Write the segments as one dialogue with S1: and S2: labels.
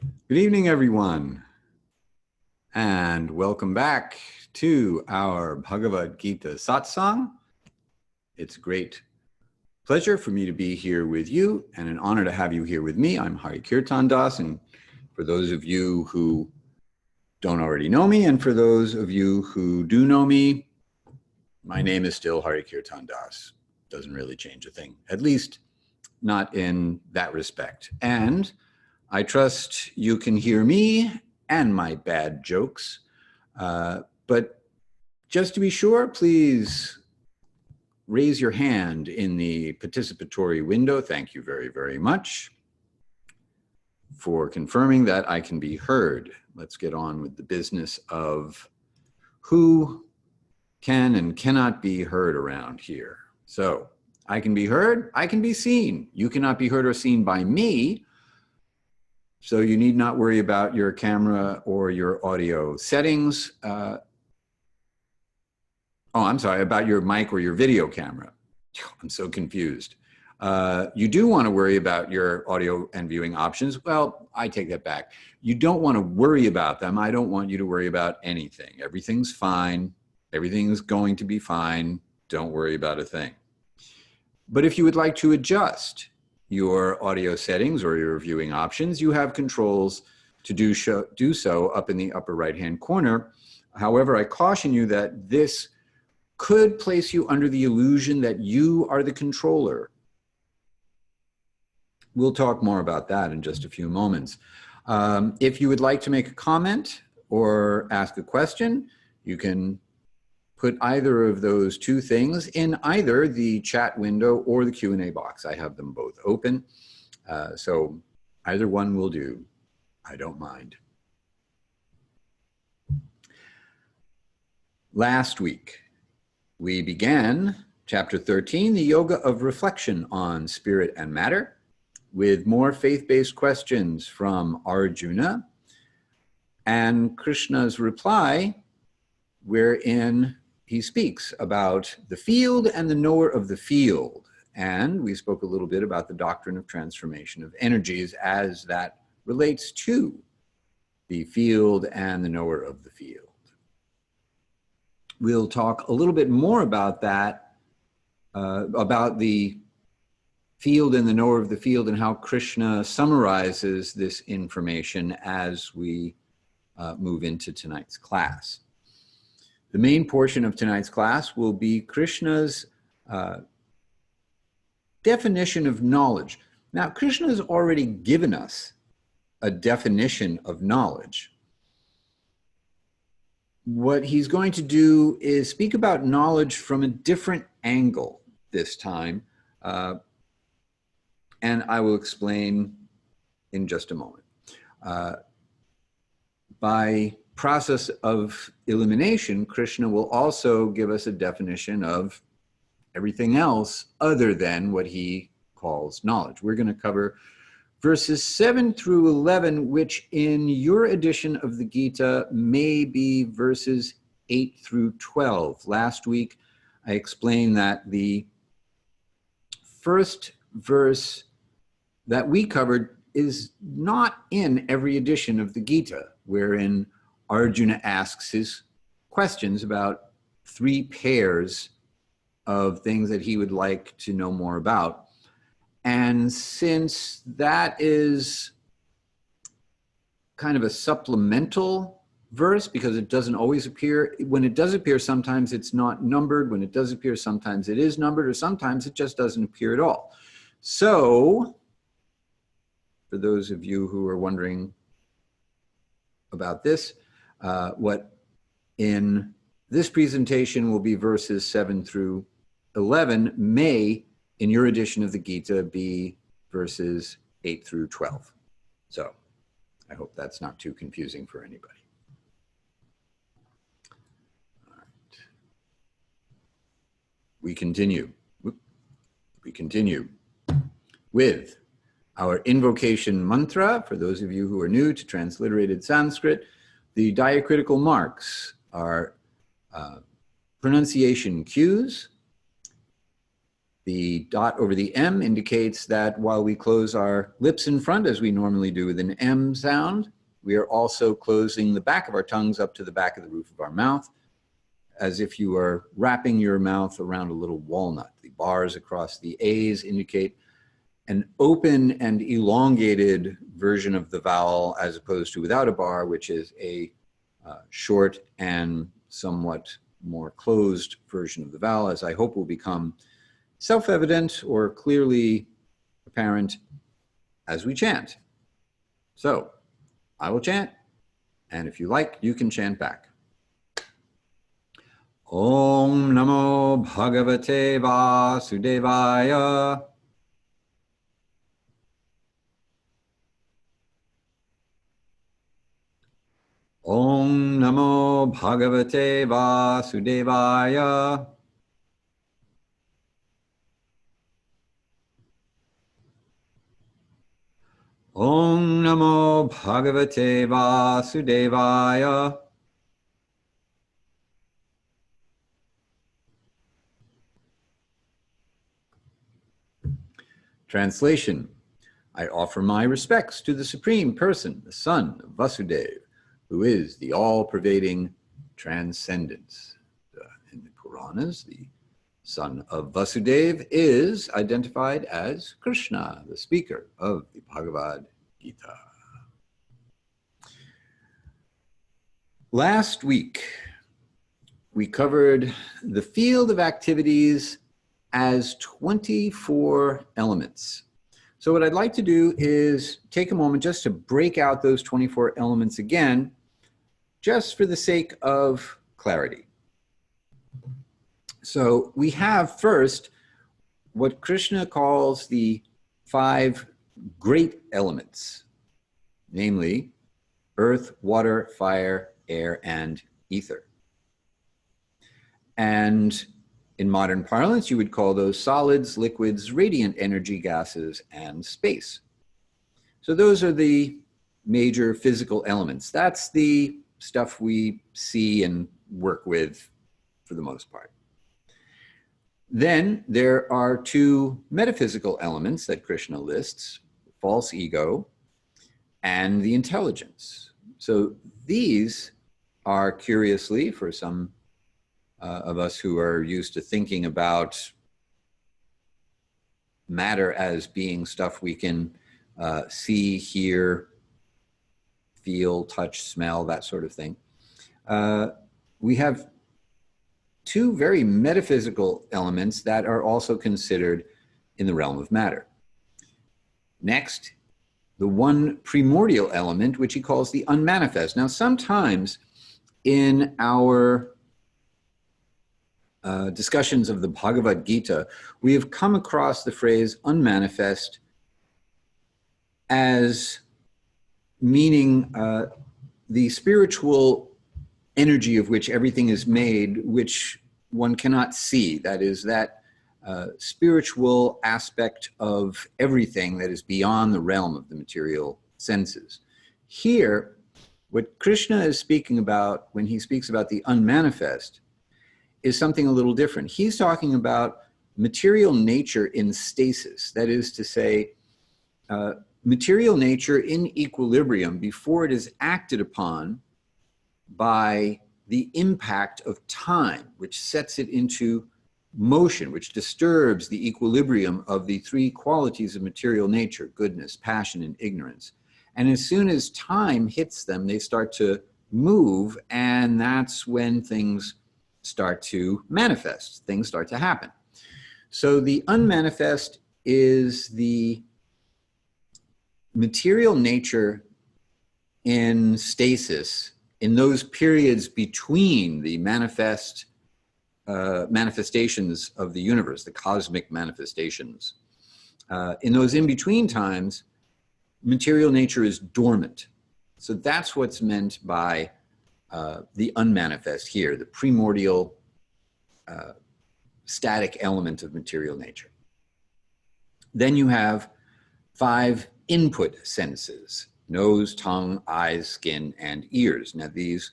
S1: Good evening, everyone, and welcome back to our Bhagavad-gita Satsang. It's a great pleasure for me to be here with you and an honor to have you here with me. I'm Hari-kirtana, and for those of you who don't already know me, and for those of you who do know me, my name is still Hari-kirtana. Doesn't really change a thing, at least not in that respect. And I trust you can hear me and my bad jokes. But just to be sure, please raise your hand in the participatory window. Thank you very, very much for confirming that I can be heard. Let's get on with the business of who can and cannot be heard around here. So I can be heard, I can be seen. You cannot be heard or seen by me. So you need not worry about your camera or your audio settings. About your mic or your video camera. I'm so confused. You do want to worry about your audio and viewing options. Well, I take that back. You don't want to worry about them. I don't want you to worry about anything. Everything's fine. Everything's going to be fine. Don't worry about a thing. But if you would like to adjust your audio settings or your viewing options, you have controls to do so up in the upper right-hand corner. However, I caution you that this could place you under the illusion that you are the controller. We'll talk more about that in just a few moments. If you would like to make a comment or ask a question, you can put either of those two things in either the chat window or the Q&A box. I have them both open, so either one will do. I don't mind. Last week, we began chapter 13, the yoga of reflection on spirit and matter, with more faith-based questions from Arjuna and Krishna's reply, wherein he speaks about the field and the knower of the field. And we spoke a little bit about the doctrine of transformation of energies as that relates to the field and the knower of the field. We'll talk a little bit more about that, about the field and the knower of the field and how Krishna summarizes this information as we move into tonight's class. The main portion of tonight's class will be Krishna's definition of knowledge. Now, Krishna has already given us a definition of knowledge. What he's going to do is speak about knowledge from a different angle this time, and I will explain in just a moment. By process of elimination, Krishna will also give us a definition of everything else other than what he calls knowledge. We're going to cover verses 7 through 11, which in your edition of the Gita may be verses 8 through 12. Last week, I explained that the first verse that we covered is not in every edition of the Gita, wherein Arjuna asks his questions about 3 pairs of things that he would like to know more about. And since that is kind of a supplemental verse, because it doesn't always appear, when it does appear, sometimes it's not numbered. When it does appear, sometimes it is numbered, or sometimes it just doesn't appear at all. So, for those of you who are wondering about this, what in this presentation will be verses 7 through 11 may, in your edition of the Gita, be verses 8 through 12. So I hope that's not too confusing for anybody. All right. We continue with our invocation mantra. For those of you who are new to transliterated Sanskrit, the diacritical marks are pronunciation cues. The dot over the M indicates that while we close our lips in front, as we normally do with an M sound, we are also closing the back of our tongues up to the back of the roof of our mouth, as if you are wrapping your mouth around a little walnut. The bars across the A's indicate an open and elongated version of the vowel, as opposed to without a bar, which is a short and somewhat more closed version of the vowel, as I hope will become self-evident or clearly apparent as we chant. So I will chant, and if you like, you can chant back. Om Namo Bhagavate Vasudevaya. Om Namo Bhagavate Vasudevaya. Om Namo Bhagavate Vasudevaya. Translation: I offer my respects to the Supreme Person, the Son of Vasudeva, who is the all-pervading transcendence. In the Puranas, the Son of Vasudeva is identified as Krishna, the speaker of the Bhagavad-gita. Last week, we covered the field of activities as 24 elements. So what I'd like to do is take a moment just to break out those 24 elements again, just for the sake of clarity. So we have first what Krishna calls the 5 great elements, namely earth, water, fire, air, and ether. And in modern parlance, you would call those solids, liquids, radiant energy, gases, and space. So those are the major physical elements. That's the stuff we see and work with for the most part. Then there are 2 metaphysical elements that Krishna lists: false ego and the intelligence. So these are, curiously, for some of us who are used to thinking about matter as being stuff we can see, hear, feel, touch, smell, that sort of thing. We have 2 very metaphysical elements that are also considered in the realm of matter. Next, the one primordial element, which he calls the unmanifest. Now, sometimes in our discussions of the Bhagavad-gita, we have come across the phrase unmanifest as meaning the spiritual energy of which everything is made, which one cannot see. That is, that spiritual aspect of everything that is beyond the realm of the material senses. Here, what Krishna is speaking about when he speaks about the unmanifest is something a little different. He's talking about material nature in stasis. That is to say, material nature in equilibrium before it is acted upon by the impact of time, which sets it into motion, which disturbs the equilibrium of the 3 qualities of material nature: goodness, passion, and ignorance. And as soon as time hits them, they start to move, and that's when things start to manifest, things start to happen. So the unmanifest is the material nature in stasis, in those periods between the manifestations of the universe, the cosmic manifestations. In those in-between times, material nature is dormant. So that's what's meant by the unmanifest here, the primordial static element of material nature. Then you have 5 input senses: nose, tongue, eyes, skin, and ears. Now these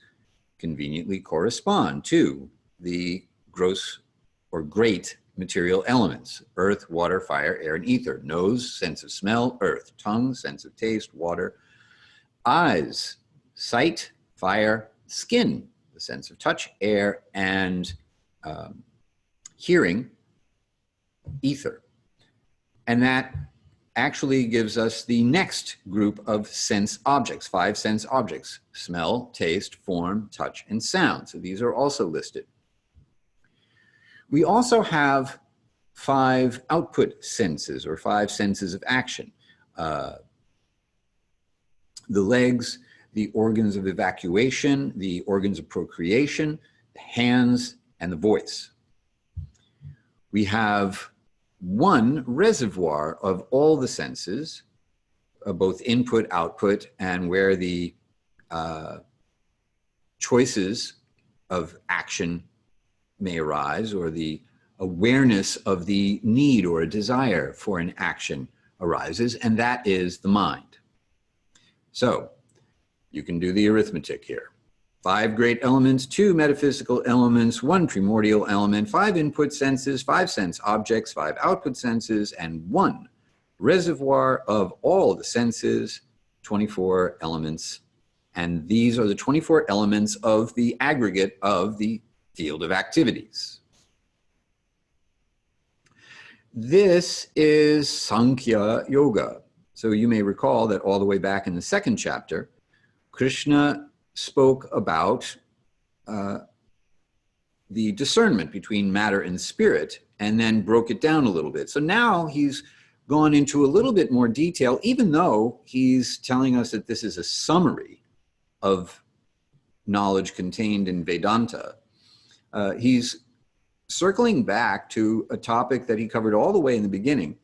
S1: conveniently correspond to the gross or great material elements: earth, water, fire, air, and ether. Nose, sense of smell, earth. Tongue, sense of taste, water. Eyes, sight, fire. Skin, the sense of touch, air, and hearing, ether. And that actually gives us the next group of sense objects, 5 sense objects: smell, taste, form, touch, and sound. So these are also listed. We also have 5 output senses, or 5 senses of action. The legs, the organs of evacuation, the organs of procreation, the hands, and the voice. We have 1 reservoir of all the senses, both input, output, and where the choices of action may arise, or the awareness of the need or a desire for an action arises, and that is the mind. So you can do the arithmetic here. 5 great elements, 2 metaphysical elements, 1 primordial element, 5 input senses, 5 sense objects, 5 output senses, and 1 reservoir of all the senses, 24 elements. And these are the 24 elements of the aggregate of the field of activities. This is Sankhya Yoga. So you may recall that all the way back in the 2nd chapter, Krishna spoke about the discernment between matter and spirit, and then broke it down a little bit. So now he's gone into a little bit more detail, even though he's telling us that this is a summary of knowledge contained in Vedanta. He's circling back to a topic that he covered all the way in the beginning,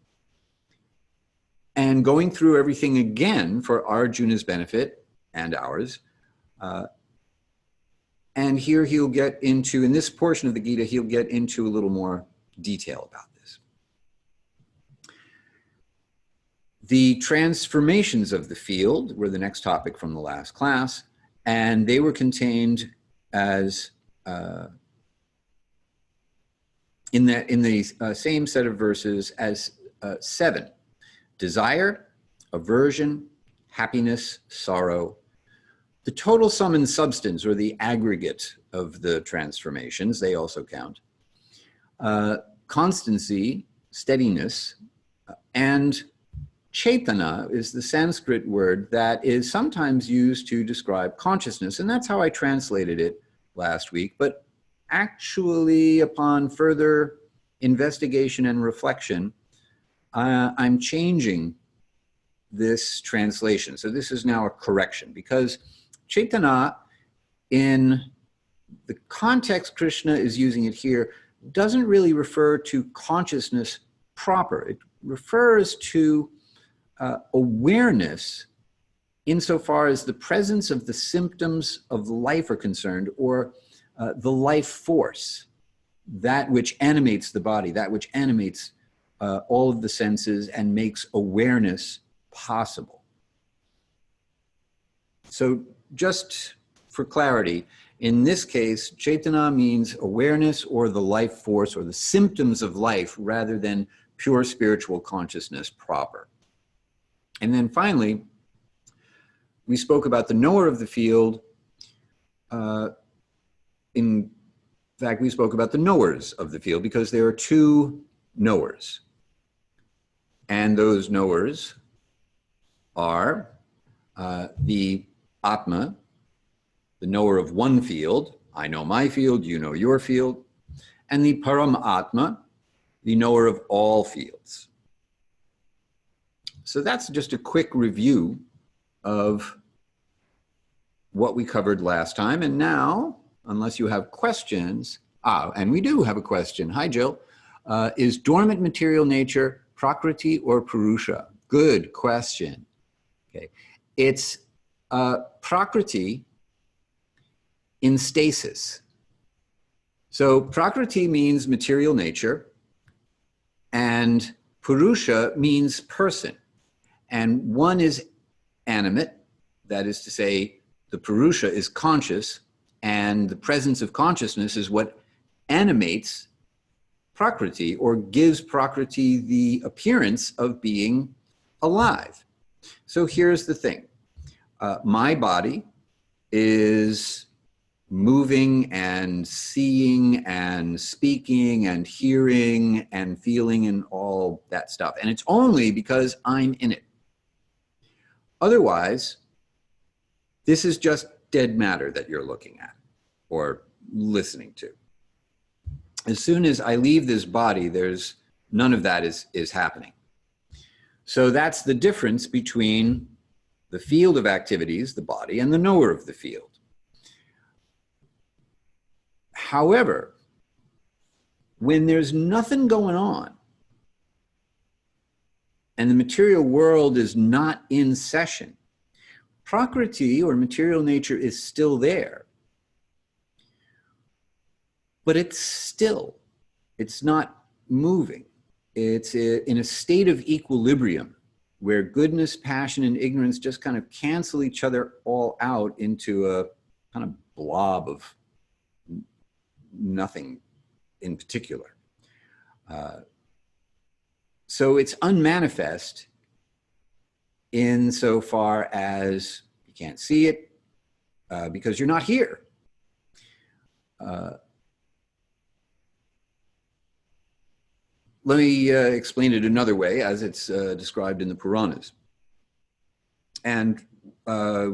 S1: and going through everything again for Arjuna's benefit and ours. And here he'll get into, in this portion of the Gita, he'll get into a little more detail about this. The transformations of the field were the next topic from the last class, and they were contained as in the same set of verses as 7: desire, aversion, happiness, sorrow. The total sum and substance, or the aggregate of the transformations, they also count. Constancy, steadiness, and Chaitana is the Sanskrit word that is sometimes used to describe consciousness, and that's how I translated it last week. But actually, upon further investigation and reflection, I'm changing this translation. So this is now a correction, because Chaitana, in the context Krishna is using it here, doesn't really refer to consciousness proper. It refers to awareness insofar as the presence of the symptoms of life are concerned, or the life force, that which animates the body, that which animates all of the senses and makes awareness possible. So just for clarity, in this case, Chaitana means awareness or the life force or the symptoms of life, rather than pure spiritual consciousness proper. And then finally, we spoke about the knower of the field. In fact, we spoke about the knowers of the field, because there are 2 knowers. And those knowers are the Atma, the knower of one field. I know my field, you know your field. And the Paramatma, the knower of all fields. So that's just a quick review of what we covered last time. And now, unless you have questions, and we do have a question. Hi, Jill. Is dormant material nature Prakriti or Purusha? Good question. Okay. It's Prakriti in stasis. So Prakriti means material nature, and Purusha means person. And one is animate, that is to say, the Purusha is conscious, and the presence of consciousness is what animates Prakriti, or gives Prakriti the appearance of being alive. So here's the thing. My body is moving and seeing and speaking and hearing and feeling and all that stuff. And it's only because I'm in it. Otherwise, this is just dead matter that you're looking at or listening to. As soon as I leave this body, there's none of that is happening. So that's the difference between the field of activities, the body, and the knower of the field. However, when there's nothing going on and the material world is not in session, Prakriti, or material nature, is still there. But it's still. It's not moving. It's in a state of equilibrium where goodness, passion, and ignorance just kind of cancel each other all out into a kind of blob of nothing in particular. So it's unmanifest insofar as you can't see it because you're not here. Let me explain it another way, as it's described in the Puranas. And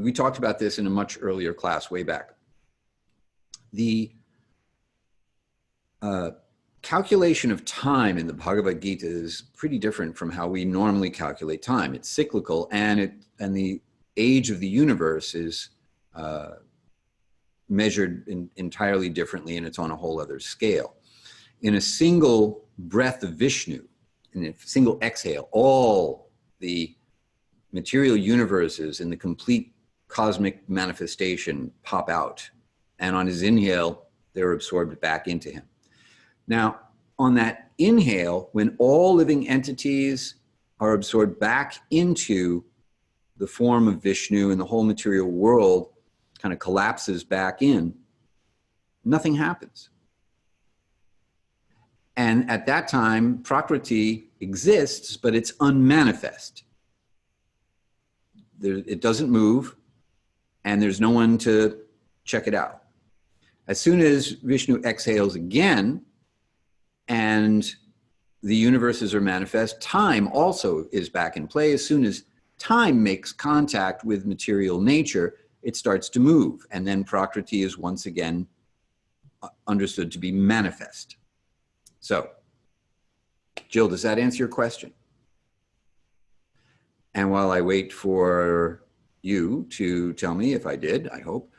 S1: we talked about this in a much earlier class way back. The calculation of time in the Bhagavad-gita is pretty different from how we normally calculate time. It's cyclical, and the age of the universe is measured entirely differently, and it's on a whole other scale. In a single breath of Vishnu, in a single exhale, all the material universes in the complete cosmic manifestation pop out, and on his inhale, they're absorbed back into him. Now, on that inhale, when all living entities are absorbed back into the form of Vishnu and the whole material world kind of collapses back in, nothing happens. And at that time, Prakriti exists, but it's unmanifest. It doesn't move, and there's no one to check it out. As soon as Vishnu exhales again, and the universes are manifest, time also is back in play. As soon as time makes contact with material nature, it starts to move, and then Prakriti is once again understood to be manifest. So, Jill, does that answer your question? And while I wait for you to tell me if I did, I hope,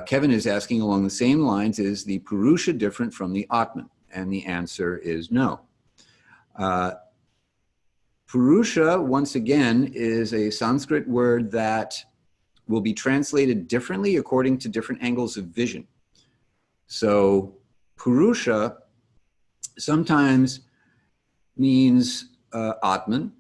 S1: Kevin is asking along the same lines, is the Purusha different from the Atman? And the answer is no. Purusha, once again, is a Sanskrit word that will be translated differently according to different angles of vision. So Purusha sometimes means Atman.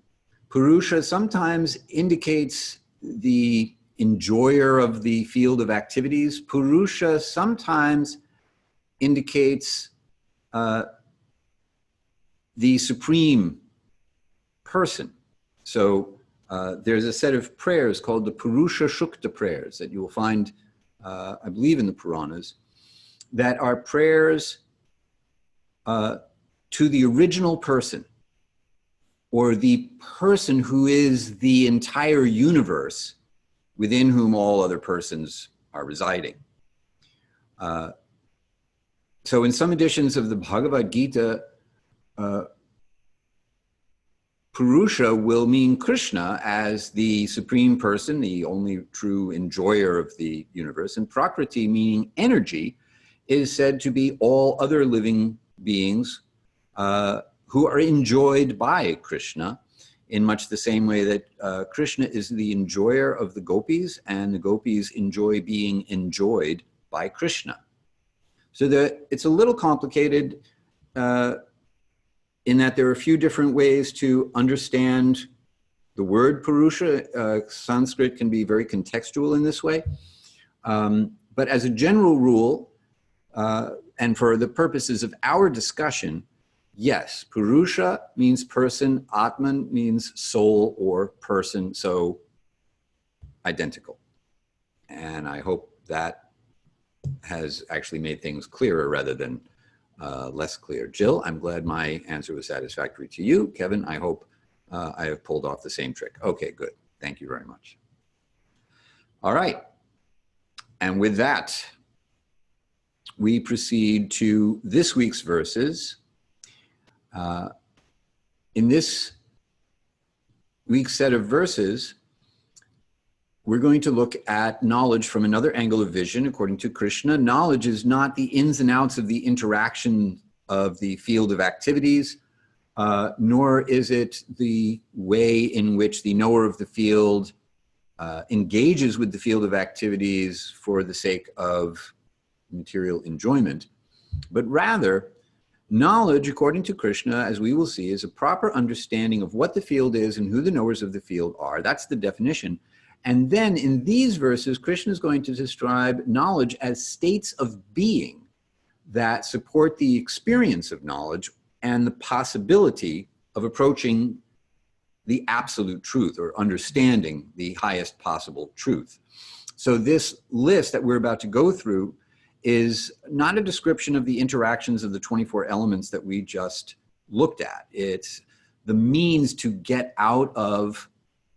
S1: Purusha sometimes indicates the enjoyer of the field of activities. Purusha sometimes indicates the supreme person. So there's a set of prayers called the Purusha Shukta prayers that you will find, I believe, in the Puranas, that are prayers to the original person, or the person who is the entire universe within whom all other persons are residing. So in some editions of the Bhagavad-gita, Purusha will mean Krishna as the supreme person, the only true enjoyer of the universe, and Prakriti, meaning energy, is said to be all other living beings who are enjoyed by Krishna, in much the same way that Krishna is the enjoyer of the gopis, and the gopis enjoy being enjoyed by Krishna. So it's a little complicated in that there are a few different ways to understand the word Purusha. Sanskrit can be very contextual in this way. But as a general rule, and for the purposes of our discussion, Yes, Purusha means person, Atman means soul or person, so identical. And I hope that has actually made things clearer rather than less clear. Jill, I'm glad my answer was satisfactory to you. Kevin, I hope I have pulled off the same trick. Okay, good. Thank you very much. All right. And with that, we proceed to this week's verses. In this week's set of verses, we're going to look at knowledge from another angle of vision. According to Krishna, knowledge is not the ins and outs of the interaction of the field of activities, nor is it the way in which the knower of the field engages with the field of activities for the sake of material enjoyment, but rather, knowledge, according to Krishna, as we will see, is a proper understanding of what the field is and who the knowers of the field are. That's the definition. And then in these verses, Krishna is going to describe knowledge as states of being that support the experience of knowledge and the possibility of approaching the absolute truth or understanding the highest possible truth. So this list that we're about to go through is not a description of the interactions of the 24 elements that we just looked at. It's the means to get out of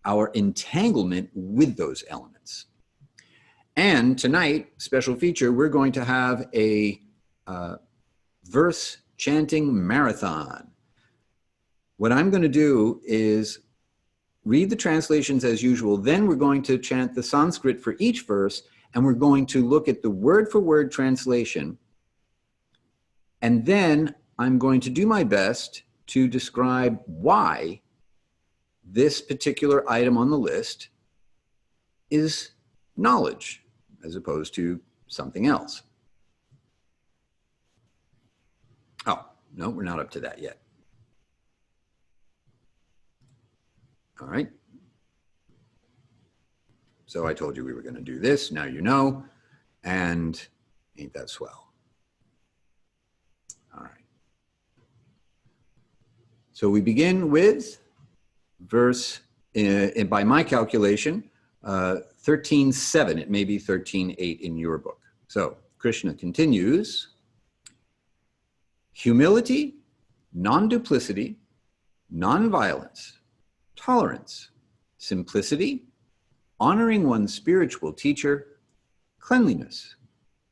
S1: our entanglement with those elements. And tonight, special feature, we're going to have a verse chanting marathon. What I'm going to do is read the translations as usual, then we're going to chant the Sanskrit for each verse, and we're going to look at the word-for-word translation. And then I'm going to do my best to describe why this particular item on the list is knowledge, as opposed to something else. Oh, no, we're not up to that yet. All right. So I told you we were going to do this. Now you know. And ain't that swell? All right. So we begin with verse, by my calculation, 13:7. It may be 13:8 in your book. So Krishna continues. Humility, non-duplicity, non-violence, tolerance, simplicity, honoring one's spiritual teacher, cleanliness,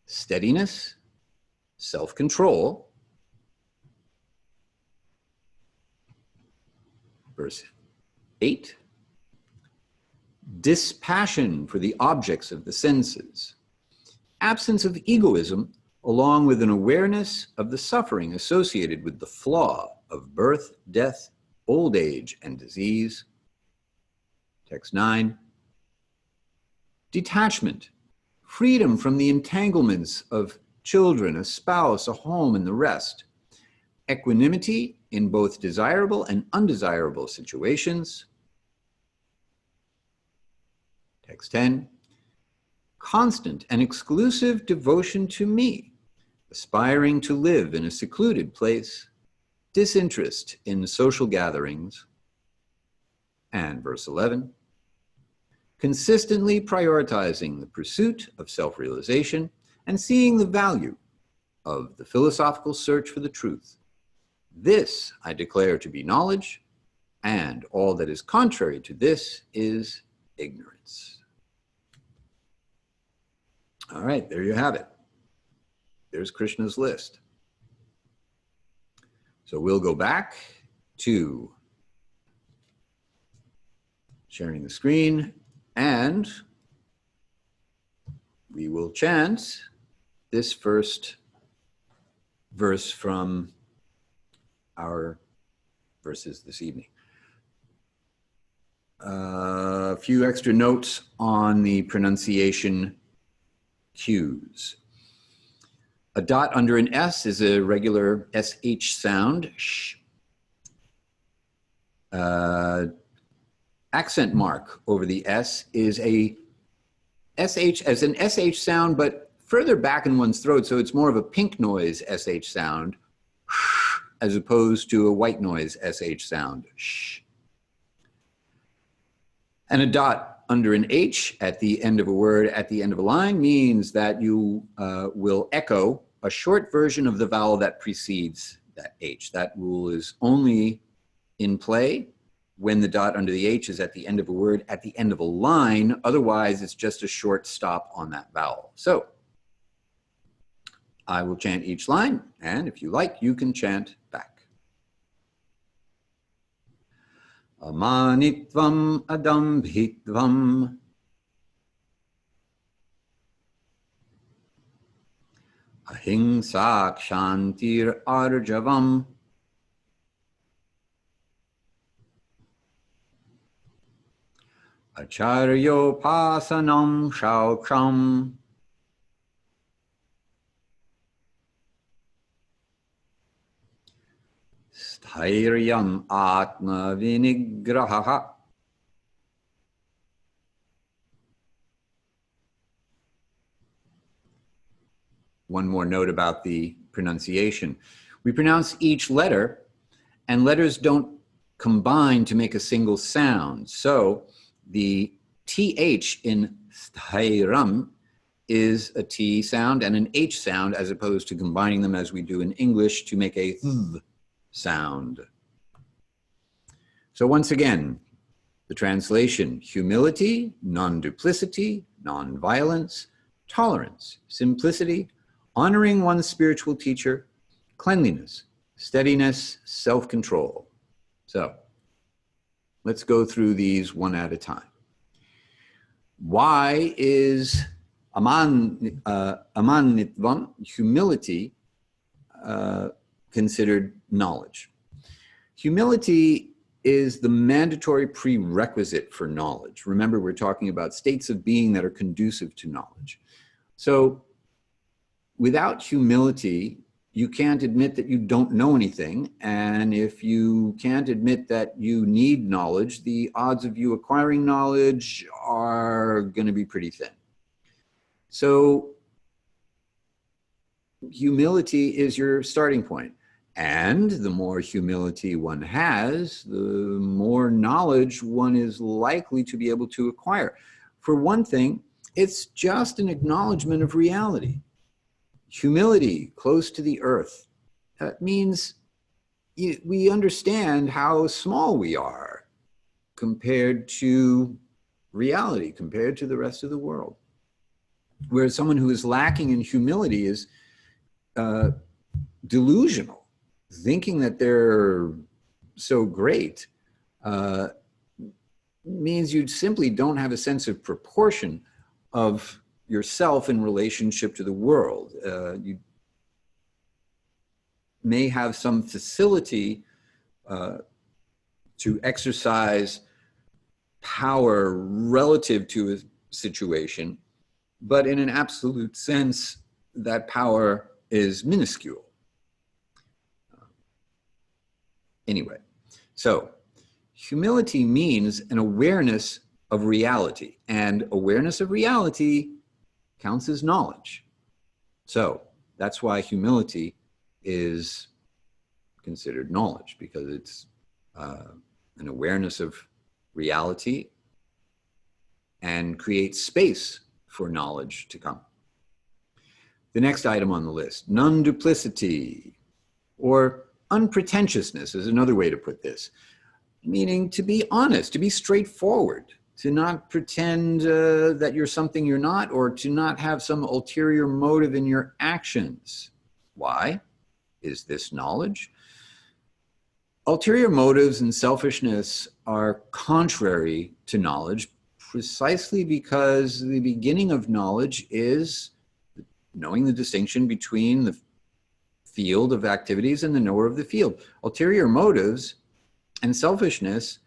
S1: steadiness, self-control. Verse 8, dispassion for the objects of the senses, absence of egoism, along with an awareness of the suffering associated with the flaw of birth, death, old age, and disease. Text 9, detachment, freedom from the entanglements of children, a spouse, a home, and the rest. Equanimity in both desirable and undesirable situations. Text 10, constant and exclusive devotion to me, aspiring to live in a secluded place, disinterest in social gatherings. And verse 11, consistently prioritizing the pursuit of self-realization and seeing the value of the philosophical search for the truth. This I declare to be knowledge, and all that is contrary to this is ignorance. All right, there you have it. There's Krishna's list. So we'll go back to sharing the screen, and we will chant this first verse from our verses this evening. A few extra notes on the pronunciation cues. A dot under an S is a regular SH sound. Sh. Accent mark over the S is a SH as an SH sound, but further back in one's throat, so it's more of a pink noise SH sound. as opposed to a white noise sh sound, sh. And a dot under an H at the end of a word, at the end of a line, means that you will echo a short version of the vowel that precedes that H. That rule is only in play when the dot under the H is at the end of a word, at the end of a line. Otherwise, it's just a short stop on that vowel. So I will chant each line, and if you like, you can chant back. Amanitvam adambhitvam ahimsak shantir arjavam acharyopasanam shaucham Dhairyam atma vinigraha One more note about the pronunciation. We pronounce each letter, and letters don't combine to make a single sound. So the TH in Dhairam is a T sound and an H sound, as opposed to combining them as we do in English to make a th sound. So once again, the translation: humility, non-duplicity, non-violence, tolerance, simplicity, honoring one's spiritual teacher, cleanliness, steadiness, self-control. So let's go through these one at a time. Why is amanitvam, humility, considered knowledge? Humility is the mandatory prerequisite for knowledge. Remember, we're talking about states of being that are conducive to knowledge. So without humility, you can't admit that you don't know anything. And if you can't admit that you need knowledge, the odds of you acquiring knowledge are going to be pretty thin. So humility is your starting point. And the more humility one has, the more knowledge one is likely to be able to acquire. For one thing, it's just an acknowledgement of reality. Humility, close to the earth, means we understand how small we are compared to reality, compared to the rest of the world. Whereas someone who is lacking in humility is delusional, thinking that they're so great means you simply don't have a sense of proportion of yourself in relationship to the world. You may have some facility to exercise power relative to a situation, but in an absolute sense, that power is minuscule. Anyway, so humility means an awareness of reality, and awareness of reality counts as knowledge. So that's why humility is considered knowledge, because it's an awareness of reality and creates space for knowledge to come. The next item on the list, non-duplicity, or unpretentiousness is another way to put this, meaning to be honest, to be straightforward, to not pretend that you're something you're not, or to not have some ulterior motive in your actions. Why? Is this knowledge? Ulterior motives and selfishness are contrary to knowledge, precisely because the beginning of knowledge is knowing the distinction between the field of activities and the knower of the field. Ulterior motives and selfishness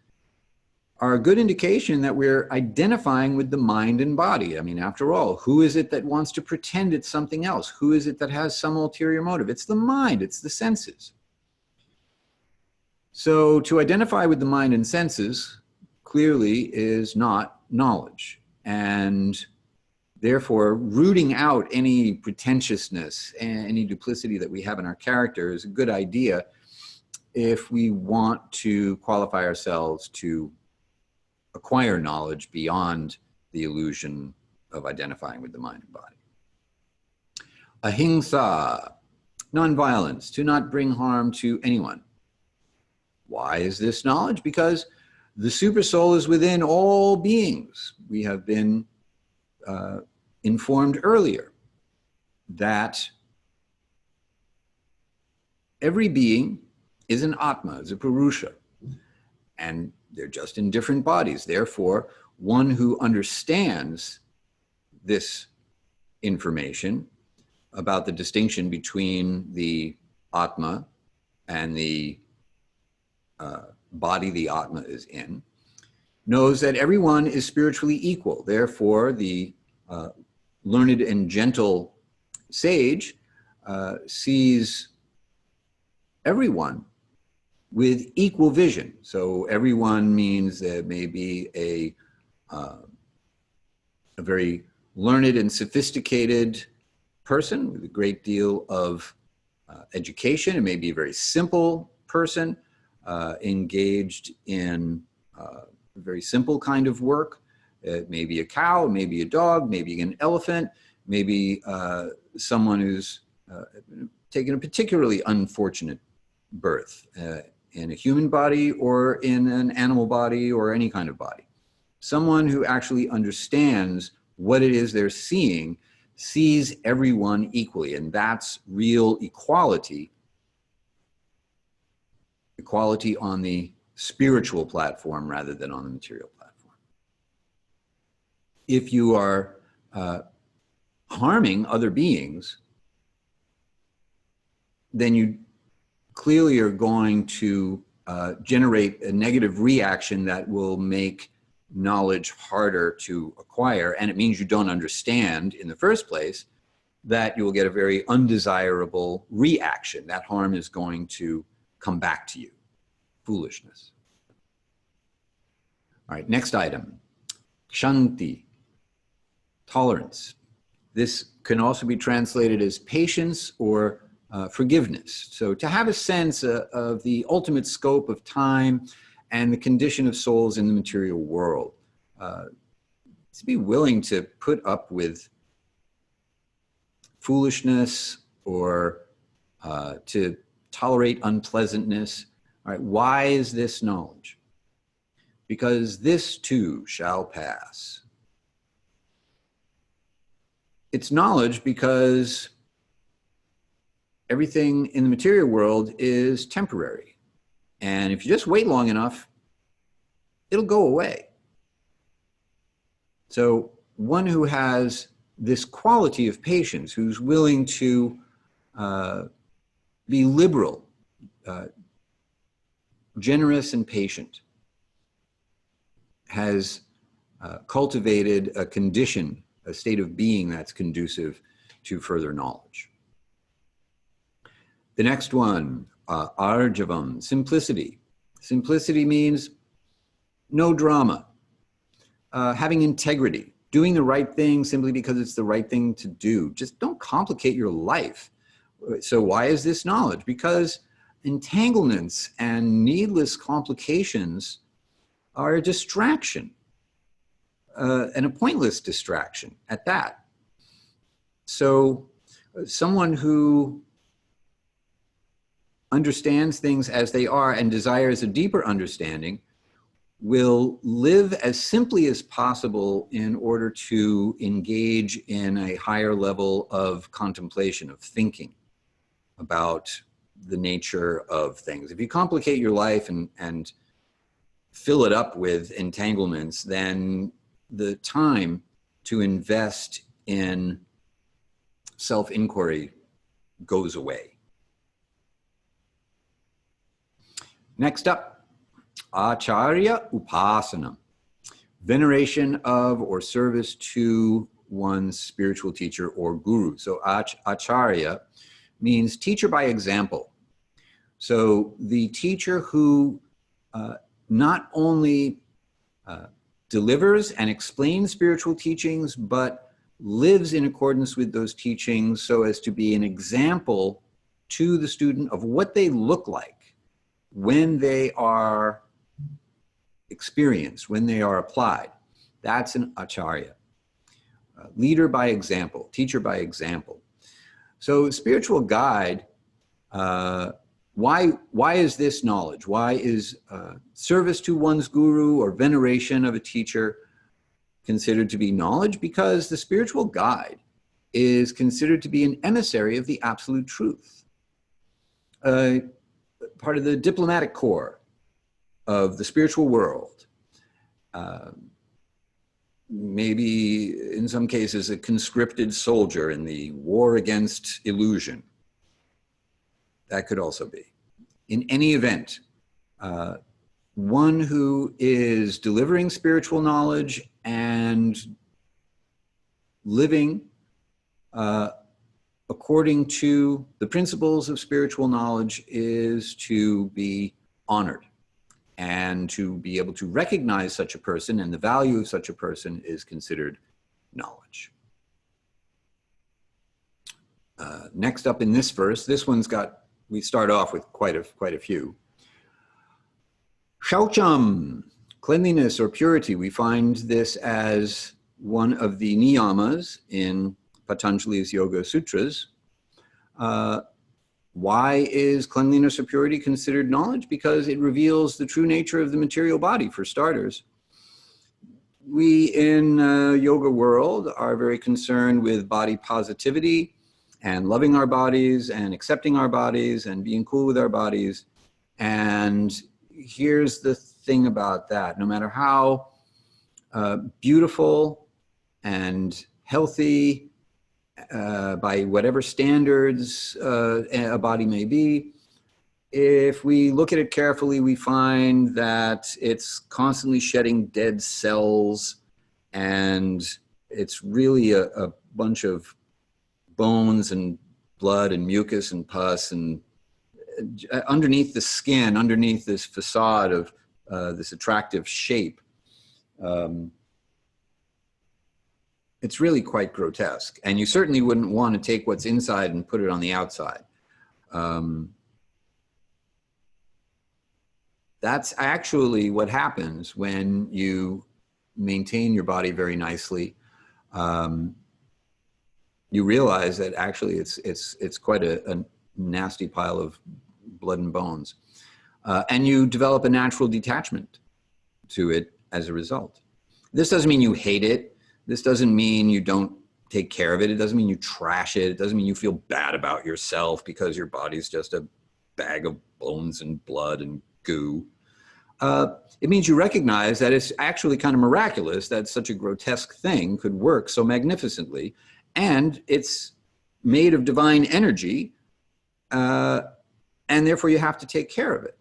S1: are a good indication that we're identifying with the mind and body. I mean, after all, who is it that wants to pretend it's something else? Who is it that has some ulterior motive? It's the mind, it's the senses. So to identify with the mind and senses clearly is not knowledge. And therefore, rooting out any pretentiousness and any duplicity that we have in our character is a good idea. if we want to qualify ourselves to acquire knowledge beyond the illusion of identifying with the mind and body. Ahimsa, nonviolence, to not bring harm to anyone. Why is this knowledge? Because the supersoul is within all beings. We have been informed earlier that every being is an Atma, is a Purusha, and they're just in different bodies. Therefore, one who understands this information about the distinction between the Atma and the body the Atma is in, knows that everyone is spiritually equal. Therefore, the learned and gentle sage sees everyone with equal vision. So everyone means there may be a very learned and sophisticated person with a great deal of education. It may be a very simple person engaged in a very simple kind of work. It may be a cow, maybe a dog, maybe an elephant, maybe someone who's taken a particularly unfortunate birth in a human body or in an animal body or any kind of body. Someone who actually understands what it is they're seeing sees everyone equally, and that's real equality. Equality on the spiritual platform rather than on the material platform. If you are harming other beings, then you clearly are going to generate a negative reaction that will make knowledge harder to acquire, and it means you don't understand in the first place that you will get a very undesirable reaction. That harm is going to come back to you. Foolishness. All right, next item. Kshanti, tolerance. This can also be translated as patience or forgiveness. So to have a sense of the ultimate scope of time and the condition of souls in the material world. To be willing to put up with foolishness or to tolerate unpleasantness. All right, why is this knowledge? Because this too shall pass. It's knowledge because everything in the material world is temporary. And if you just wait long enough, it'll go away. So one who has this quality of patience, who's willing to be liberal, generous and patient, has cultivated a condition, a state of being that's conducive to further knowledge. The next one, arjavam, simplicity. Simplicity means no drama, having integrity, doing the right thing simply because it's the right thing to do. Just don't complicate your life. So why is this knowledge? Because entanglements and needless complications are a distraction, and a pointless distraction at that. So someone who understands things as they are and desires a deeper understanding will live as simply as possible in order to engage in a higher level of contemplation, of thinking about the nature of things. If you complicate your life and fill it up with entanglements, then the time to invest in self-inquiry goes away. Next up, acharya upasana, veneration of or service to one's spiritual teacher or guru. So acharya means teacher by example. So the teacher who not only delivers and explains spiritual teachings, but lives in accordance with those teachings so as to be an example to the student of what they look like when they are experienced, when they are applied. That's an acharya. Leader by example, teacher by example. So spiritual guide, why is this knowledge? Why is service to one's guru or veneration of a teacher considered to be knowledge? Because the spiritual guide is considered to be an emissary of the absolute truth. Part of the diplomatic corps of the spiritual world. Maybe in some cases a conscripted soldier in the war against illusion. That could also be. In any event, one who is delivering spiritual knowledge and living according to the principles of spiritual knowledge is to be honored. And to be able to recognize such a person and the value of such a person is considered knowledge. Next up in this verse, this one's got, we start off with quite a few. Shaucham, cleanliness or purity. We find this as one of the niyamas in Patanjali's Yoga Sutras. Why is cleanliness or purity considered knowledge? Because it reveals the true nature of the material body, for starters. We in yoga world are very concerned with body positivity and loving our bodies and accepting our bodies and being cool with our bodies. And here's the thing about that. No matter how beautiful and healthy by whatever standards a body may be, if we look at it carefully, we find that it's constantly shedding dead cells, and it's really a bunch of bones and blood and mucus and pus, and underneath the skin, underneath this facade of this attractive shape, it's really quite grotesque. And you certainly wouldn't want to take what's inside and put it on the outside. That's actually what happens when you maintain your body very nicely. You realize that actually it's quite a nasty pile of blood and bones. And you develop a natural detachment to it as a result. This doesn't mean you hate it. This doesn't mean you don't take care of it. It doesn't mean you trash it. It doesn't mean you feel bad about yourself because your body's just a bag of bones and blood and goo. It means you recognize that it's actually kind of miraculous that such a grotesque thing could work so magnificently, and it's made of divine energy, and therefore you have to take care of it.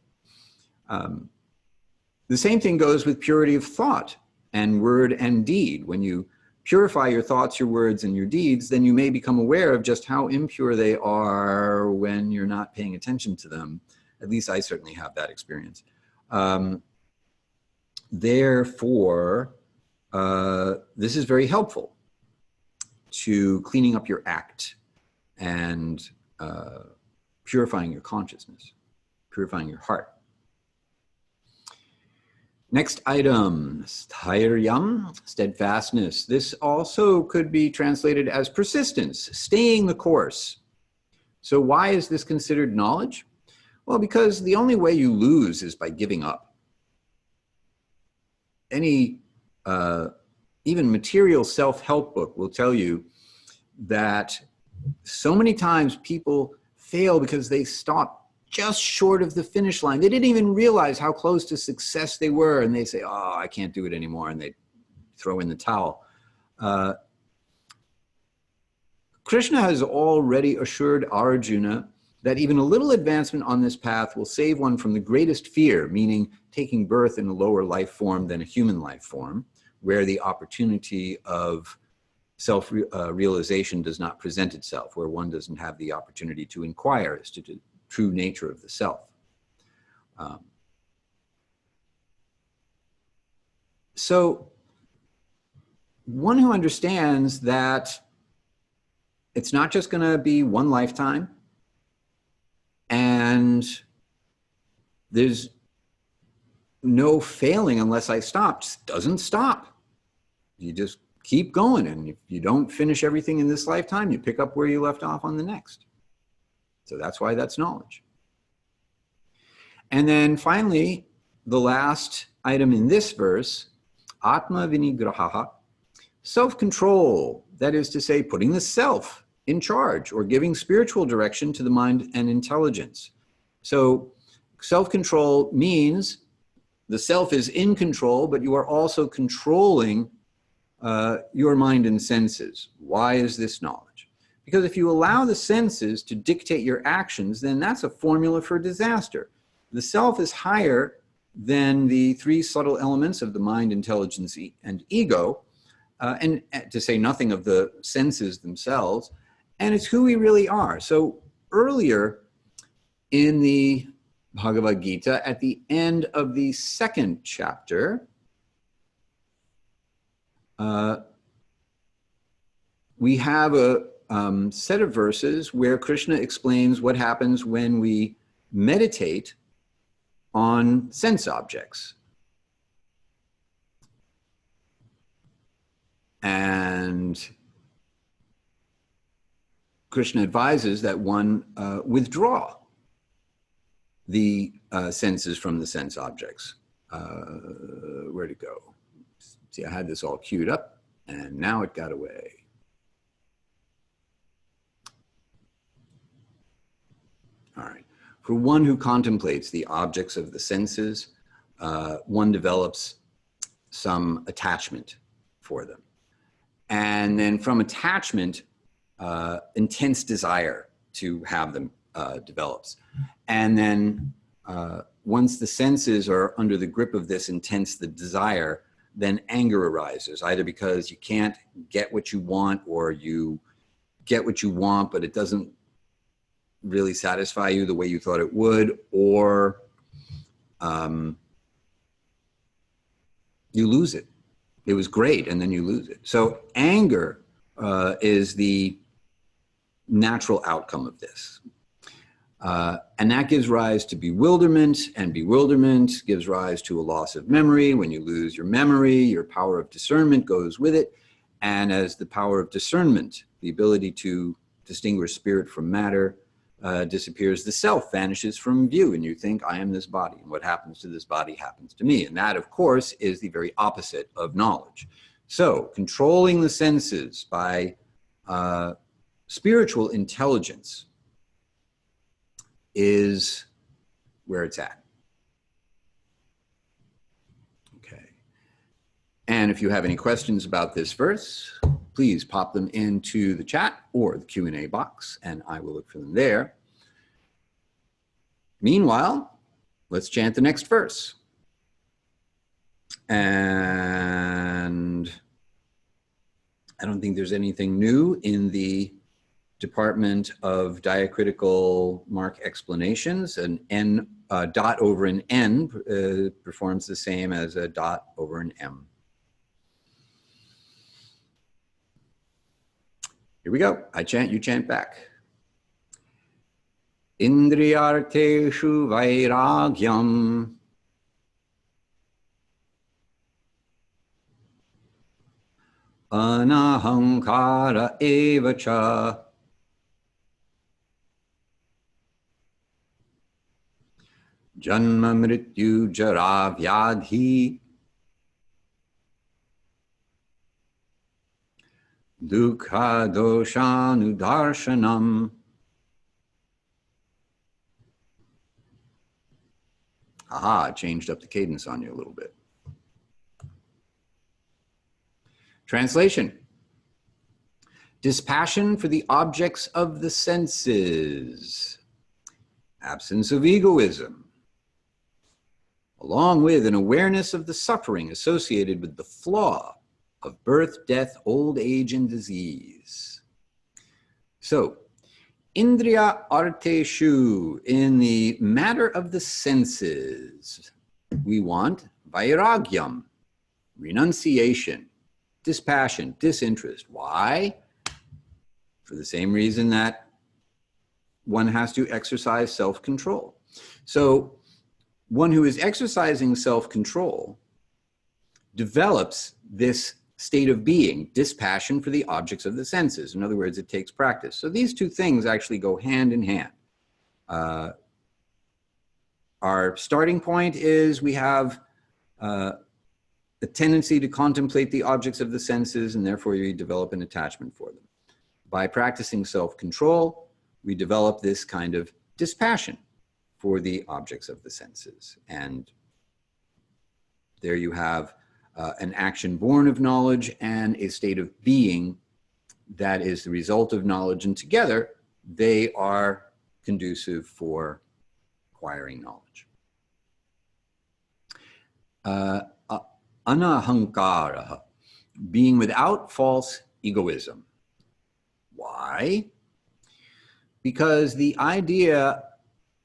S1: The same thing goes with purity of thought and word and deed. When you purify your thoughts, your words, and your deeds, then you may become aware of just how impure they are when you're not paying attention to them. At least I certainly have that experience. Therefore, this is very helpful to cleaning up your act and purifying your consciousness, purifying your heart. Next item, stairyam, steadfastness. This also could be translated as persistence, staying the course. So why is this considered knowledge? Well, because the only way you lose is by giving up. Any, even material self-help book will tell you that so many times people fail because they stop just short of the finish line. They didn't even realize how close to success they were, and they say, oh, I can't do it anymore, and they throw in the towel. Krishna has already assured Arjuna that even a little advancement on this path will save one from the greatest fear, meaning taking birth in a lower life form than a human life form, where the opportunity of self-realization does not present itself, where one doesn't have the opportunity to inquire as to the true nature of the self. So one who understands that it's not just going to be one lifetime, and there's no failing unless I stop. Just doesn't stop. You just keep going. And if you don't finish everything in this lifetime, you pick up where you left off on the next. So that's why that's knowledge. And then finally, the last item in this verse, Atma Vinigraha, self-control. That is to say, putting the self in charge or giving spiritual direction to the mind and intelligence. So self-control means the self is in control, but you are also controlling your mind and senses. Why is this knowledge? Because if you allow the senses to dictate your actions, then that's a formula for disaster. The self is higher than the three subtle elements of the mind, intelligence, and ego, and to say nothing of the senses themselves, and it's who we really are. So earlier in the Bhagavad-gita, at the end of the second chapter, we have a set of verses where Krishna explains what happens when we meditate on sense objects. And Krishna advises that one withdraw the senses from the sense objects. Where'd it go? See, I had this all queued up, and now it got away. All right. For one who contemplates the objects of the senses, one develops some attachment for them. And then from attachment, intense desire to have them develops. And then once the senses are under the grip of this intense desire, then anger arises, either because you can't get what you want, or you get what you want, but it doesn't really satisfy you the way you thought it would, or you lose it. It was great, and then you lose it. So anger is the natural outcome of this. And that gives rise to bewilderment, and bewilderment gives rise to a loss of memory. When you lose your memory, your power of discernment goes with it. And as the power of discernment, the ability to distinguish spirit from matter, disappears, the self vanishes from view, and you think, I am this body, and what happens to this body happens to me. And that, of course, is the very opposite of knowledge. So controlling the senses by spiritual intelligence is where it's at. Okay. And if you have any questions about this verse, please pop them into the chat or the Q&A box, and I will look for them there. Meanwhile, let's chant the next verse. And I don't think there's anything new in the Department of Diacritical Mark Explanations. An N dot over an N performs the same as a dot over an M. Here we go. I chant, you chant back. Indriyarteshu vairagyam anahankara evacha janma mrityu jara vyadhi dukha doshanudarshanam. Aha, I changed up the cadence on you a little bit. Translation. Dispassion for the objects of the senses. Absence of egoism. Along with an awareness of the suffering associated with the flaw of birth, death, old age, and disease. So, Indriya arteshu, in the matter of the senses, we want vairagyam, renunciation, dispassion, disinterest. Why? For the same reason that one has to exercise self-control. So one who is exercising self-control develops this state of being, dispassion for the objects of the senses. In other words, it takes practice. So these two things actually go hand in hand. Our starting point is we have the tendency to contemplate the objects of the senses, and therefore you develop an attachment for them. By practicing self-control, we develop this kind of dispassion for the objects of the senses. And there you have an action born of knowledge and a state of being that is the result of knowledge, and together they are conducive for acquiring knowledge. Anahankara, being without false egoism. Why? Because the idea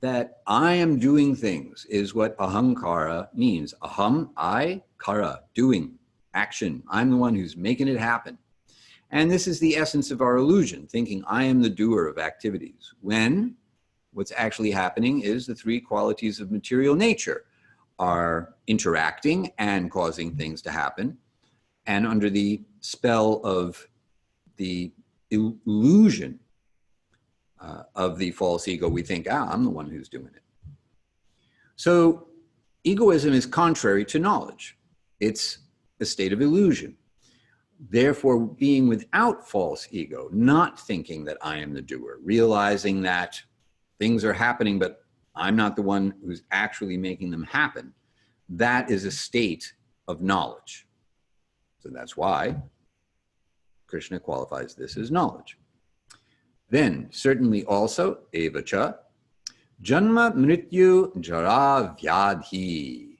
S1: that I am doing things is what ahankara means. Aham, I, kara, doing, action. I'm the one who's making it happen. And this is the essence of our illusion, thinking I am the doer of activities, when what's actually happening is the three qualities of material nature are interacting and causing things to happen. And under the spell of the illusion of the false ego, we think, I'm the one who's doing it. So egoism is contrary to knowledge. It's a state of illusion. Therefore, being without false ego, not thinking that I am the doer, realizing that things are happening, but I'm not the one who's actually making them happen, that is a state of knowledge. So that's why Krishna qualifies this as knowledge. Then, certainly also, evacha, janma mrityu jara vyadhi.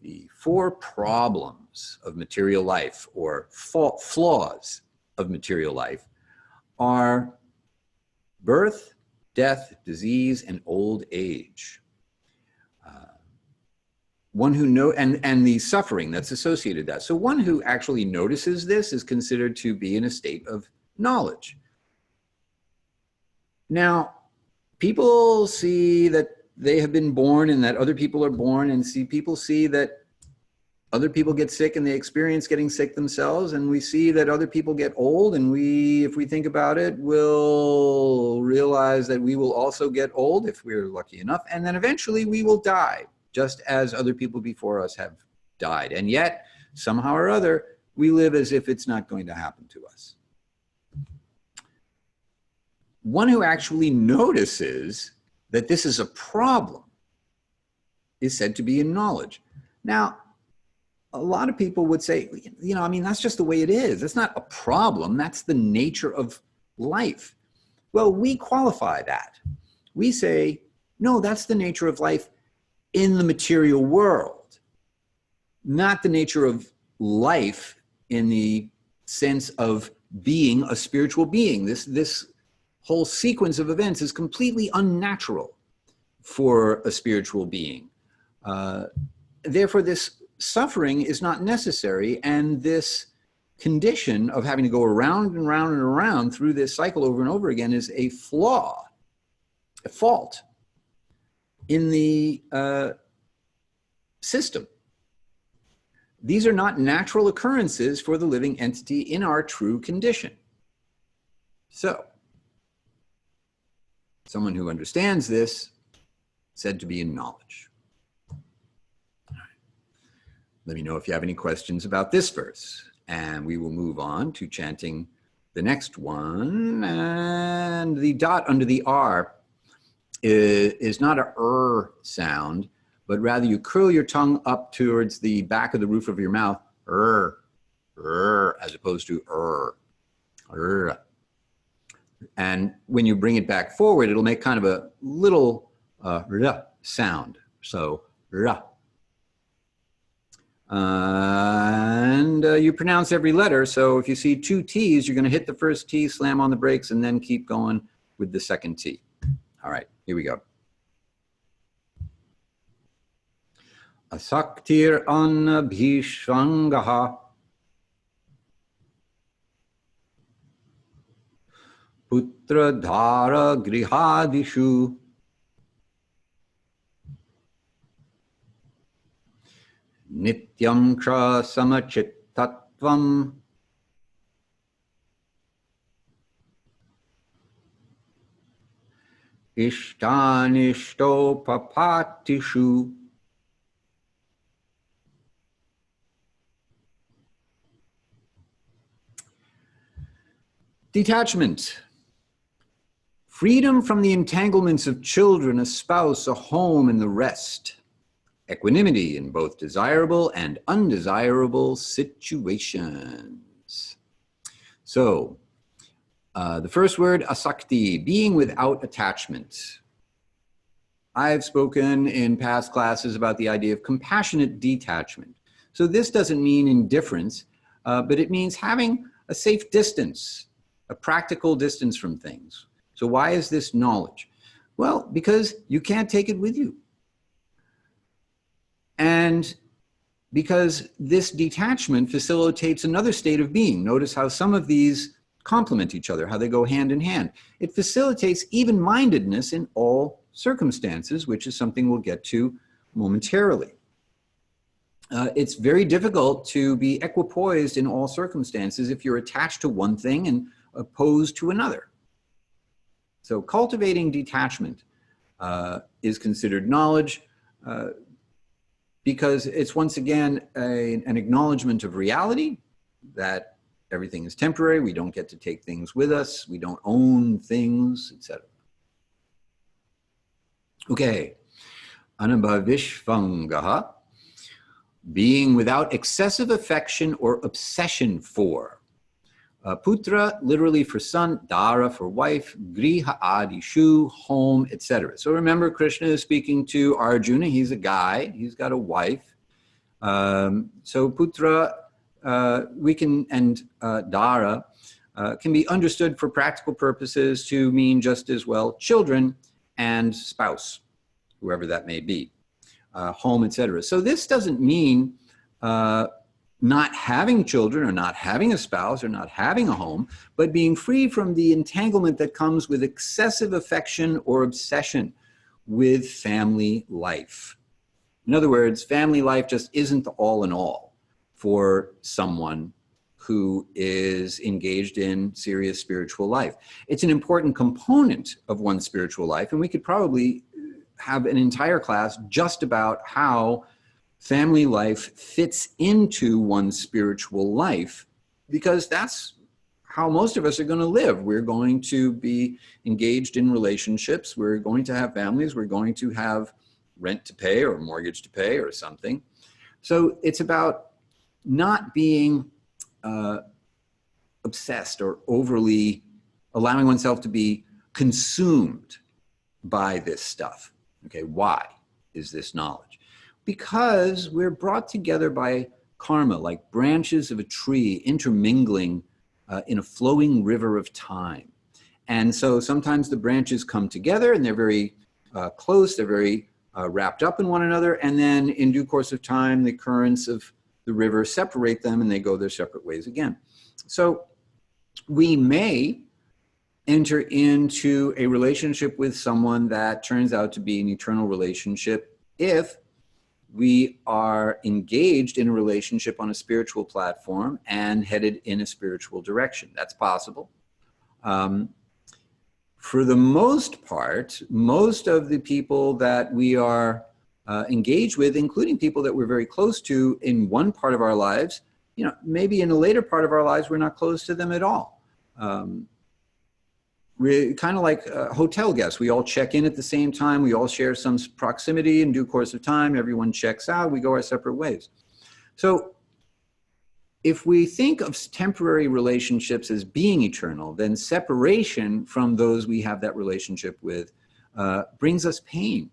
S1: The four problems of material life, or flaws of material life, are birth, death, disease, and old age. One who and the suffering that's associated with that. So one who actually notices this is considered to be in a state of knowledge. Now, people see that they have been born and that other people are born, and people see that other people get sick and they experience getting sick themselves, and we see that other people get old, and if we think about it, we'll realize that we will also get old if we're lucky enough, and then eventually we will die, just as other people before us have died. And yet, somehow or other, we live as if it's not going to happen to us. One who actually notices that this is a problem is said to be in knowledge. Now, a lot of people would say, that's just the way it is. It's not a problem. That's the nature of life. Well, we qualify that. We say, no, that's the nature of life in the material world, not the nature of life in the sense of being a spiritual being. This whole sequence of events is completely unnatural for a spiritual being. Therefore, this suffering is not necessary, and this condition of having to go around and around and around through this cycle over and over again is a flaw, a fault in the system. These are not natural occurrences for the living entity in our true condition. So, someone who understands this, said to be in knowledge. Let me know if you have any questions about this verse, and we will move on to chanting the next one. And the dot under the R is not a sound, but rather you curl your tongue up towards the back of the roof of your mouth, as opposed to And when you bring it back forward, it'll make kind of a little sound. So ra. And you pronounce every letter. So if you see two T's, you're going to hit the first T, slam on the brakes, and then keep going with the second T. All right, here we go. Asaktir anabhishvangaha putra dhara grihadishu Nityam kra samachittatvam. Ishtanishtopapatishu. Detachment. Freedom from the entanglements of children, a spouse, a home, and the rest. Equanimity in both desirable and undesirable situations. So, the first word, asakti, being without attachment. I've spoken in past classes about the idea of compassionate detachment. So this doesn't mean indifference, but it means having a safe distance, a practical distance from things. So why is this knowledge? Well, because you can't take it with you. And because this detachment facilitates another state of being. Notice how some of these complement each other, how they go hand in hand. It facilitates even-mindedness in all circumstances, which is something we'll get to momentarily. It's very difficult to be equipoised in all circumstances if you're attached to one thing and opposed to another. So cultivating detachment is considered knowledge because it's once again an acknowledgement of reality, that everything is temporary, we don't get to take things with us, we don't own things, etc. Okay, anabhavishvangaha, being without excessive affection or obsession for. Putra, literally for son, dara for wife, griha adishu, home, etc. So remember, Krishna is speaking to Arjuna. He's a guy, he's got a wife. So putra, dara can be understood for practical purposes to mean just as well children and spouse, whoever that may be, home, etc. So this doesn't mean not having children or not having a spouse or not having a home, but being free from the entanglement that comes with excessive affection or obsession with family life. In other words, family life just isn't the all in all for someone who is engaged in serious spiritual life. It's an important component of one's spiritual life, and we could probably have an entire class just about how family life fits into one's spiritual life, because that's how most of us are going to live. We're going to be engaged in relationships. We're going to have families. We're going to have rent to pay or mortgage to pay or something. So it's about not being obsessed or overly allowing oneself to be consumed by this stuff. Okay, why is this knowledge? Because we're brought together by karma, like branches of a tree intermingling in a flowing river of time. And so sometimes the branches come together and they're very close, they're very wrapped up in one another, and then in due course of time, the currents of the river separate them and they go their separate ways again. So we may enter into a relationship with someone that turns out to be an eternal relationship if we are engaged in a relationship on a spiritual platform and headed in a spiritual direction. That's possible. For the most part, most of the people that we are engaged with, including people that we're very close to in one part of our lives, you know, maybe in a later part of our lives, we're not close to them at all. We're kind of like hotel guests. We all check in at the same time. We all share some proximity. In due course of time, everyone checks out. We go our separate ways. So if we think of temporary relationships as being eternal, then separation from those we have that relationship with brings us pain.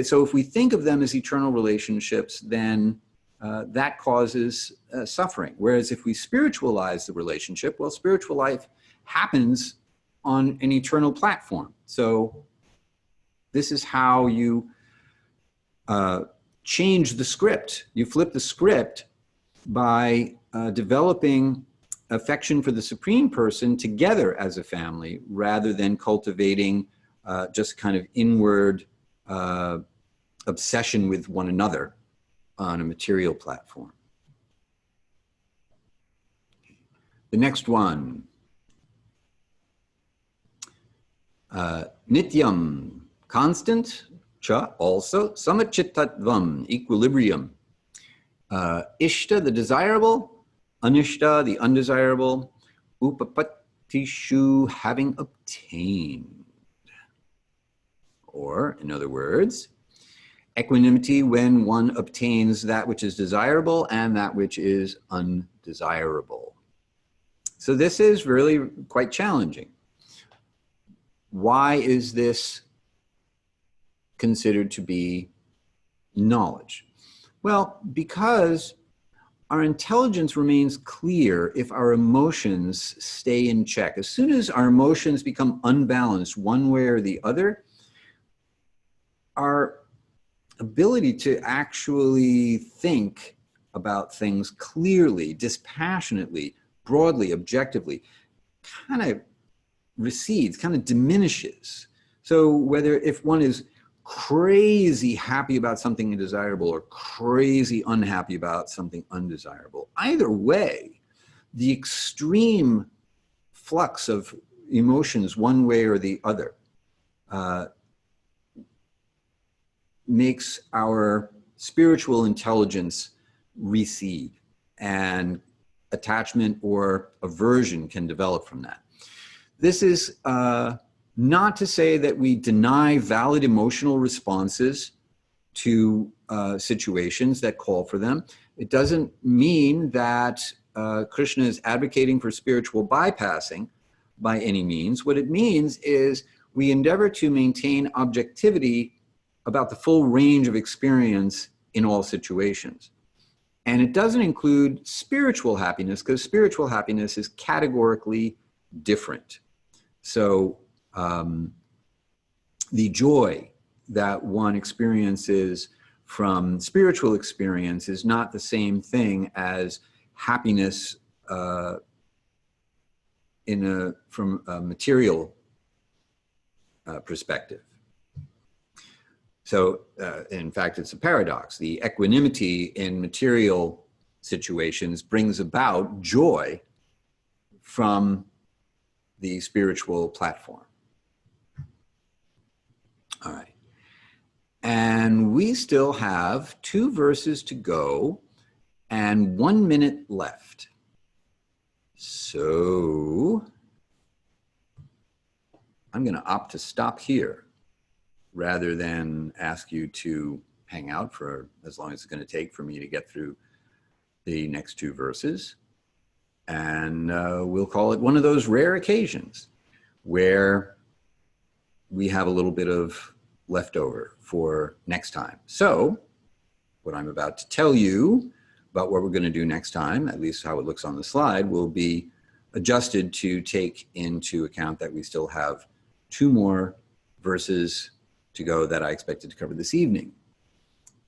S1: So if we think of them as eternal relationships, then that causes suffering. Whereas if we spiritualize the relationship, well, spiritual life happens on an eternal platform. So this is how you change the script. You flip the script by developing affection for the Supreme Person together as a family, rather than cultivating just kind of inward obsession with one another on a material platform. The next one, nityam, constant, cha, also, samachittatvam, equilibrium, ishta, the desirable, anishta, the undesirable, upapattishu, having obtained. Or, in other words, equanimity when one obtains that which is desirable and that which is undesirable. So this is really quite challenging. Why is this considered to be knowledge? Well, because our intelligence remains clear if our emotions stay in check. As soon as our emotions become unbalanced one way or the other, our ability to actually think about things clearly, dispassionately, broadly, objectively, kind of recedes, kind of diminishes. So whether if one is crazy happy about something desirable or crazy unhappy about something undesirable, either way, the extreme flux of emotions one way or the other makes our spiritual intelligence recede, and attachment or aversion can develop from that. This is not to say that we deny valid emotional responses to situations that call for them. It doesn't mean that Krishna is advocating for spiritual bypassing by any means. What it means is we endeavor to maintain objectivity about the full range of experience in all situations. And it doesn't include spiritual happiness, because spiritual happiness is categorically different. So the joy that one experiences from spiritual experience is not the same thing as happiness from a material perspective. So, in fact, it's a paradox. The equanimity in material situations brings about joy from the spiritual platform. All right. And we still have 2 verses to go and 1 minute left. So I'm going to opt to stop here, rather than ask you to hang out for as long as it's going to take for me to get through the next 2 verses. And we'll call it one of those rare occasions where we have a little bit of leftover for next time. So what I'm about to tell you about what we're going to do next time, at least how it looks on the slide, will be adjusted to take into account that we still have 2 more verses to go that I expected to cover this evening.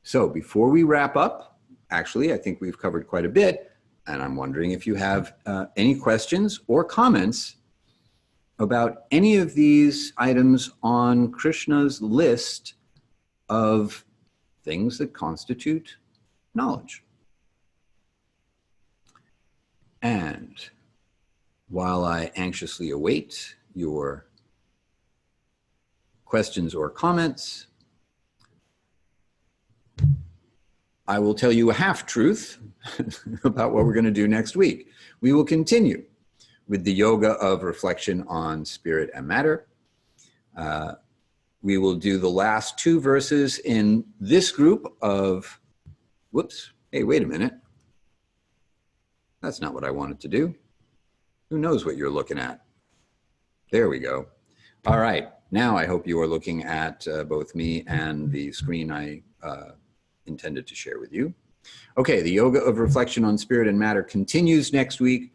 S1: So before we wrap up, actually, I think we've covered quite a bit, and I'm wondering if you have any questions or comments about any of these items on Krishna's list of things that constitute knowledge. And while I anxiously await your questions or comments, I will tell you a half-truth about what we're going to do next week. We will continue with the yoga of reflection on spirit and matter. We will do the last 2 verses in this group of, whoops, hey, wait a minute. That's not what I wanted to do. Who knows what you're looking at? There we go. All right. Now I hope you are looking at both me and the screen I intended to share with you. Okay, the yoga of reflection on spirit and matter continues next week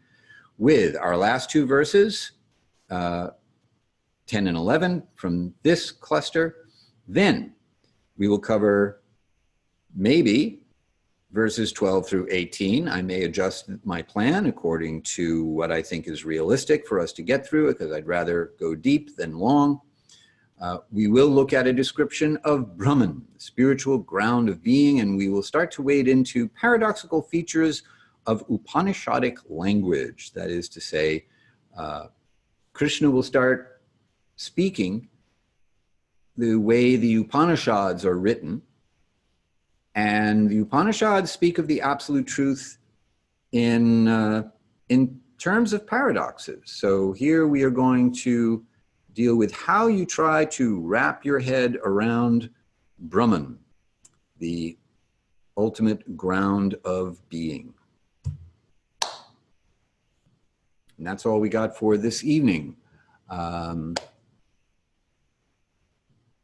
S1: with our last 2 verses, 10 and 11 from this cluster. Then we will cover maybe verses 12 through 18. I may adjust my plan according to what I think is realistic for us to get through it, because I'd rather go deep than long. We will look at a description of Brahman, the spiritual ground of being, and we will start to wade into paradoxical features of Upanishadic language. That is to say, Krishna will start speaking the way the Upanishads are written, and the Upanishads speak of the absolute truth in terms of paradoxes. So here we are going to deal with how you try to wrap your head around Brahman, the ultimate ground of being. And that's all we got for this evening. And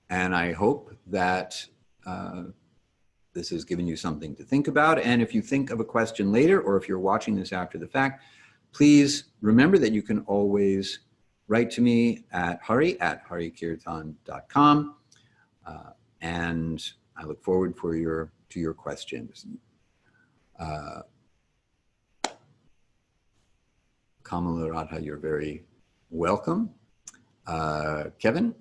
S1: I hope that this has given you something to think about. And if you think of a question later, or if you're watching this after the fact, please remember that you can always write to me at hari@hari-kirtan.com. And I look forward to your questions. Kamala Radha, you're very welcome. Kevin,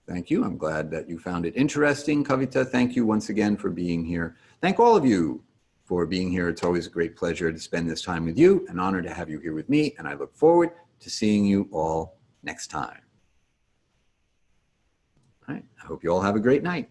S1: thank you. I'm glad that you found it interesting. Kavita, thank you once again for being here. Thank all of you for being here. It's always a great pleasure to spend this time with you, an honor to have you here with me, and I look forward to seeing you all next time. All right, I hope you all have a great night.